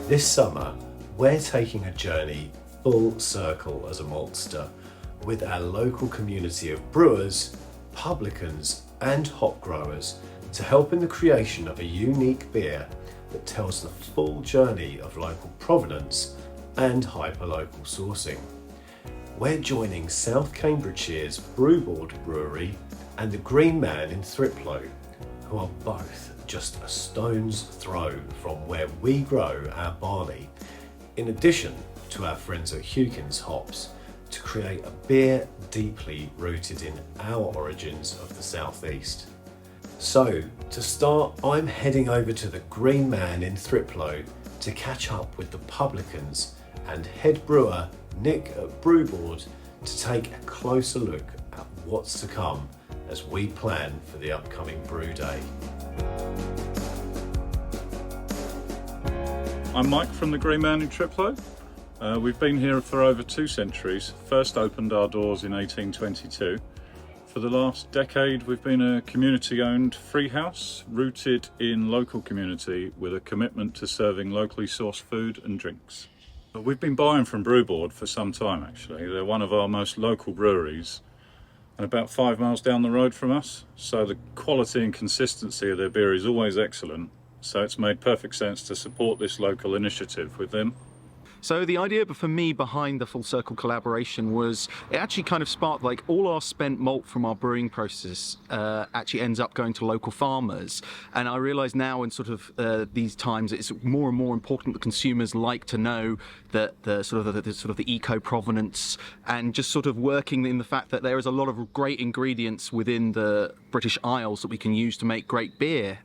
This summer, we're taking a journey full circle as a maltster with our local community of brewers, publicans and hop growers to help in the creation of a unique beer that tells the full journey of local provenance and hyperlocal sourcing. We're joining South Cambridgeshire's BrewBoard brewery and the Green Man in Thriplow, who are both just a stone's throw from where we grow our barley, in addition to our friends at Hukins Hops, to create a beer deeply rooted in our origins of the southeast. So, to start, I'm heading over to the Green Man in Thriplow to catch up with the publicans and head brewer Nick at BrewBoard to take a closer look at what's to come as we plan for the upcoming brew day. I'm Mike from the Green Man in Thriplow. We've been here for over 2 centuries. First opened our doors in 1822. For the last decade, we've been a community-owned free house, rooted in local community with a commitment to serving locally sourced food and drinks. We've been buying from BrewBoard for some time actually. They're one of our most local breweries and about 5 miles down the road from us. So the quality and consistency of their beer is always excellent. So it's made perfect sense to support this local initiative with them. So the idea for me behind the Full Circle collaboration was, it actually kind of sparked, like, all our spent malt from our brewing process actually ends up going to local farmers. And I realise now in sort of these times, it's more and more important that consumers like to know that the eco provenance, and just sort of working in the fact that there is a lot of great ingredients within the British Isles that we can use to make great beer.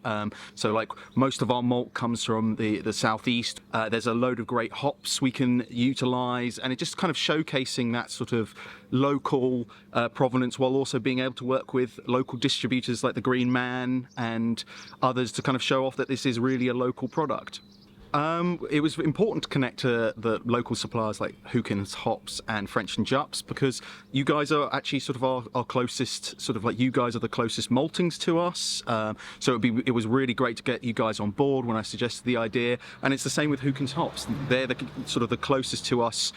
So like most of our malt comes from the southeast. There's a load of great hops we can utilise, and it just kind of showcasing that sort of local provenance, while also being able to work with local distributors like the Green Man and others to kind of show off that this is really a local product. It was important to connect to the local suppliers like Hukins Hops and French and Jupps, because you guys are actually sort of our closest, sort of like, you guys are the closest maltings to us. So it was really great to get you guys on board when I suggested the idea. And it's the same with Hukins Hops. They're the closest to us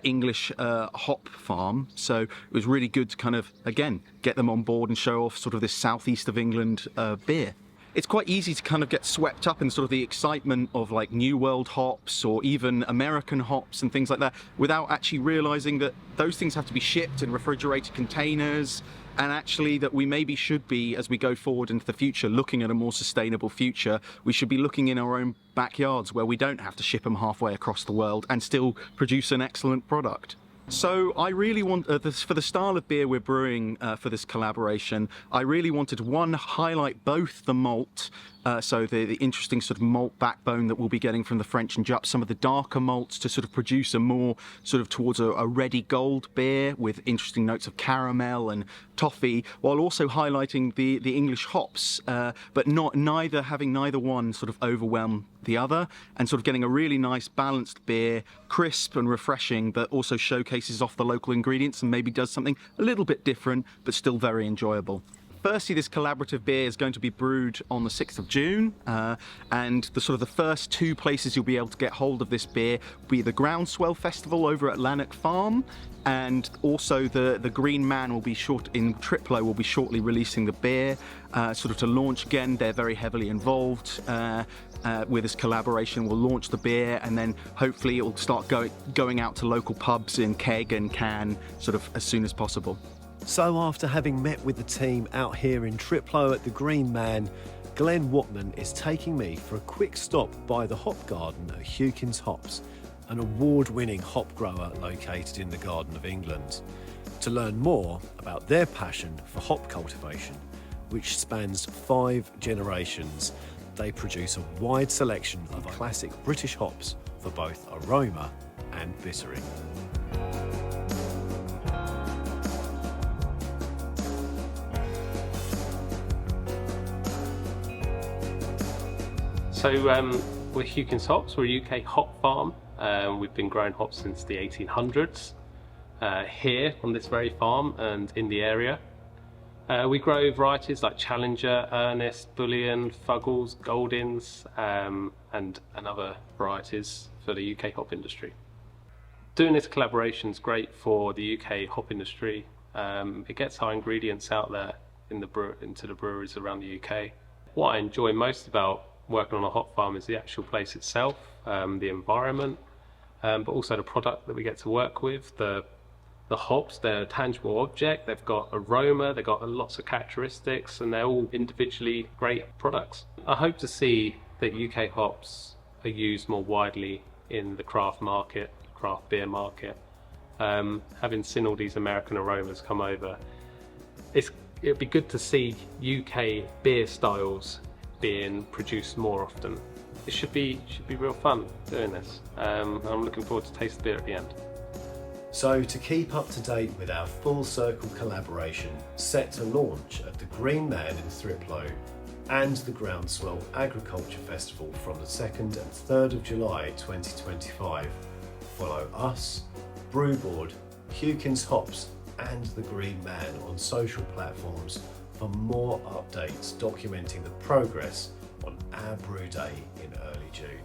English hop farm. So it was really good to kind of, again, get them on board and show off sort of this southeast of England beer. It's quite easy to kind of get swept up in sort of the excitement of like New World hops or even American hops and things like that, without actually realising that those things have to be shipped in refrigerated containers, and actually that we maybe should be, as we go forward into the future, looking at a more sustainable future, we should be looking in our own backyards where we don't have to ship them halfway across the world and still produce an excellent product. So I really want, for the style of beer we're brewing for this collaboration, I really wanted to highlight both the malt, so the interesting sort of malt backbone that we'll be getting from the French and Jupps, some of the darker malts to sort of produce a more sort of towards a reddy gold beer with interesting notes of caramel and toffee, while also highlighting the English hops, but having neither one sort of overwhelm the other, and sort of getting a really nice balanced beer, crisp and refreshing, but also showcases off the local ingredients and maybe does something a little bit different but still very enjoyable. Firstly, this collaborative beer is going to be brewed on the 6th of June, and the first 2 places you'll be able to get hold of this beer will be the Groundswell Festival over at Lanark Farm, and also the Green Man will be in Thriplow will be shortly releasing the beer, sort of to launch. Again, they're very heavily involved with this collaboration. We'll launch the beer, and then hopefully it will start going out to local pubs in keg and can sort of as soon as possible. So after having met with the team out here in Thriplow at the Green Man, Glenn Watman is taking me for a quick stop by the hop garden at Hukins Hops, an award-winning hop grower located in the Garden of England, to learn more about their passion for hop cultivation, which spans 5 generations. They produce a wide selection of classic British hops for both aroma and bittering. So we're Hukins Hops. We're a UK hop farm. We've been growing hops since the 1800s here on this very farm and in the area. We grow varieties like Challenger, Ernest, Bullion, Fuggles, Goldings, and other varieties for the UK hop industry. Doing this collaboration is great for the UK hop industry. It gets our ingredients out there into the breweries around the UK. What I enjoy most about working on a hop farm is the actual place itself, the environment, but also the product that we get to work with. The hops, they're a tangible object, they've got aroma, they've got lots of characteristics, and they're all individually great products. I hope to see that UK hops are used more widely in the craft market, craft beer market. Having seen all these American aromas come over, it'd be good to see UK beer styles being produced more often. It should be real fun doing this. I'm looking forward to taste the beer at the end. So to keep up to date with our Full Circle collaboration set to launch at the Green Man in Thriplow and the Groundswell Agriculture Festival from the 2nd and 3rd of July 2025, follow us, BrewBoard, Hukins Hops and the Green Man on social platforms for more updates documenting the progress on our brew day in early June.